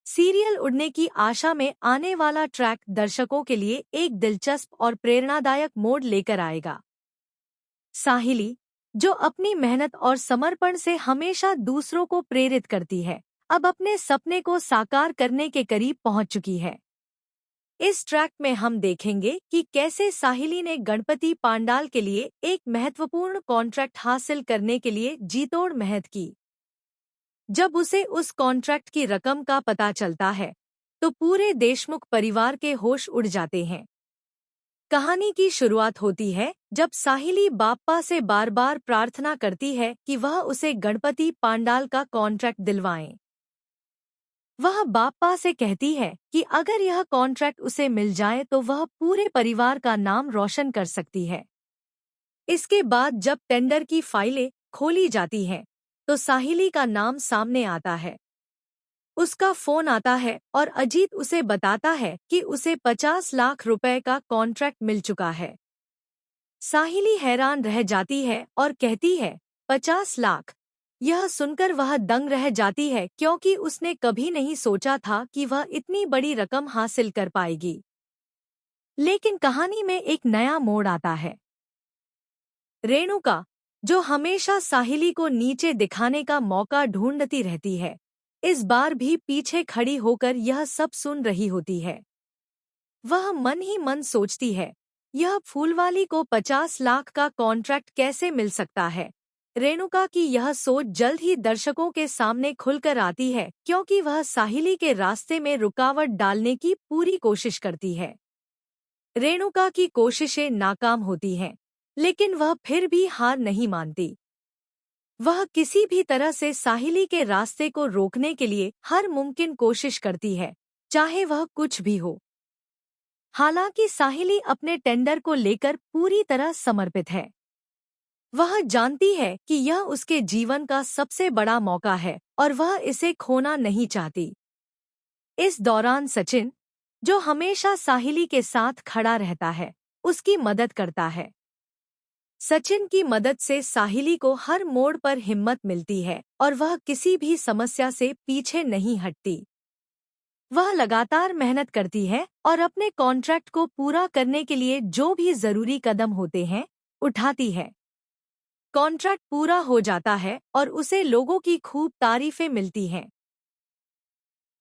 Serial उड़ने की आशा में आने वाला ट्रैक दर्शकों के लिए एक दिलचस्प और प्रेरणादायक मोड़ लेकर आएगा। साहिली, जो अपनी मेहनत और समर्पण से हमेशा दूसरों को प्रेरित करती है, अब अपने सपने को साकार करने के करीब पहुंच चुकी है। इस ट्रैक में हम देखेंगे कि कैसे साहिली ने गणपति पांडाल के लिए एक महत्वपूर्ण कॉन्ट्रैक्ट हासिल करने के लिए जीतोड़ मेहनत की। जब उसे उस कॉन्ट्रैक्ट की रकम का पता चलता है, तो पूरे देशमुख परिवार के होश उड़ जाते हैं। कहानी की शुरुआत होती है जब साहिली बाप्पा से बार बार प्रार्थना करती है कि वह उसे गणपति पांडाल का कॉन्ट्रैक्ट दिलवाएं। वह बाप्पा से कहती है कि अगर यह कॉन्ट्रैक्ट उसे मिल जाए तो वह पूरे परिवार का नाम रोशन कर सकती है। इसके बाद जब टेंडर की फाइलें खोली जाती हैं, तो साहिली का नाम सामने आता है। उसका फोन आता है और अजीत उसे बताता है कि उसे 50 लाख रुपए का कॉन्ट्रैक्ट मिल चुका है। साहिली हैरान रह जाती है और कहती है, 50 लाख? यह सुनकर वह दंग रह जाती है क्योंकि उसने कभी नहीं सोचा था कि वह इतनी बड़ी रकम हासिल कर पाएगी। लेकिन कहानी में एक नया मोड़ आता है। रेणुका, जो हमेशा साहिली को नीचे दिखाने का मौका ढूंढती रहती है, इस बार भी पीछे खड़ी होकर यह सब सुन रही होती है। वह मन ही मन सोचती है, यह फूलवाली को 50 लाख का कॉन्ट्रैक्ट कैसे मिल सकता है। रेणुका की यह सोच जल्द ही दर्शकों के सामने खुलकर आती है क्योंकि वह साहिली के रास्ते में रुकावट डालने की पूरी कोशिश करती है। रेणुका की कोशिशें नाकाम होती हैं, लेकिन वह फिर भी हार नहीं मानती। वह किसी भी तरह से साहिली के रास्ते को रोकने के लिए हर मुमकिन कोशिश करती है, चाहे वह कुछ भी हो। हालांकि साहिली अपने टेंडर को लेकर पूरी तरह समर्पित है। वह जानती है कि यह उसके जीवन का सबसे बड़ा मौका है और वह इसे खोना नहीं चाहती। इस दौरान सचिन, जो हमेशा साहिली के साथ खड़ा रहता है, उसकी मदद करता है। सचिन की मदद से साहिली को हर मोड़ पर हिम्मत मिलती है और वह किसी भी समस्या से पीछे नहीं हटती। वह लगातार मेहनत करती है और अपने कॉन्ट्रैक्ट को पूरा करने के लिए जो भी जरूरी कदम होते हैं, उठाती है। कॉन्ट्रैक्ट पूरा हो जाता है और उसे लोगों की खूब तारीफें मिलती हैं।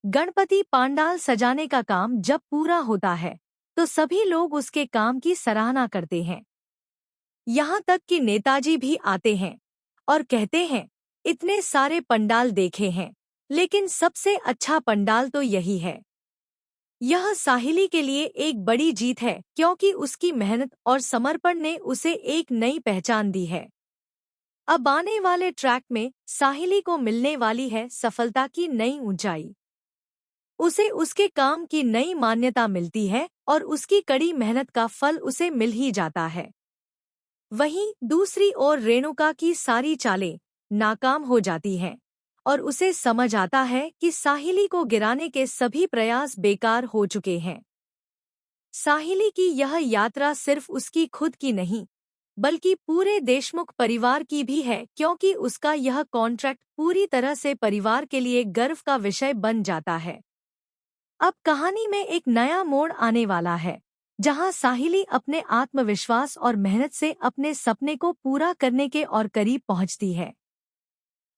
गणपति पांडाल सजाने का काम जब पूरा होता है, तो सभी लोग उसके काम की सराहना करते हैं। यहाँ तक कि नेताजी भी आते हैं और कहते हैं, इतने सारे पंडाल देखे हैं, लेकिन सबसे अच्छा पंडाल तो यही है। यह साहिली के लिए एक बड़ी जीत है क्योंकि उसकी मेहनत और समर्पण ने उसे एक नई पहचान दी है। अब आने वाले ट्रैक में साहिली को मिलने वाली है सफलता की नई ऊंचाई। उसे उसके काम की नई मान्यता मिलती है और उसकी कड़ी मेहनत का फल उसे मिल ही जाता है। वहीं दूसरी ओर रेणुका की सारी चालें नाकाम हो जाती हैं और उसे समझ आता है कि साहिली को गिराने के सभी प्रयास बेकार हो चुके हैं। साहिली की यह यात्रा सिर्फ उसकी खुद की नहीं, बल्कि पूरे देशमुख परिवार की भी है क्योंकि उसका यह कॉन्ट्रैक्ट पूरी तरह से परिवार के लिए गर्व का विषय बन जाता है। अब कहानी में एक नया मोड़ आने वाला है, जहां साहिली अपने आत्मविश्वास और मेहनत से अपने सपने को पूरा करने के और करीब पहुंचती है।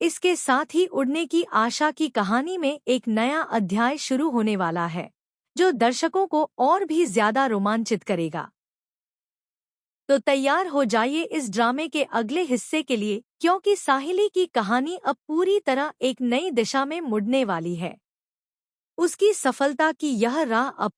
इसके साथ ही उड़ने की आशा की कहानी में एक नया अध्याय शुरू होने वाला है, जो दर्शकों को और भी ज्यादा रोमांचित करेगा। तो तैयार हो जाइए इस ड्रामे के अगले हिस्से के लिए, क्योंकि साहिली की कहानी अब पूरी तरह एक नई दिशा में मुड़ने वाली है। उसकी सफलता की यह राह अब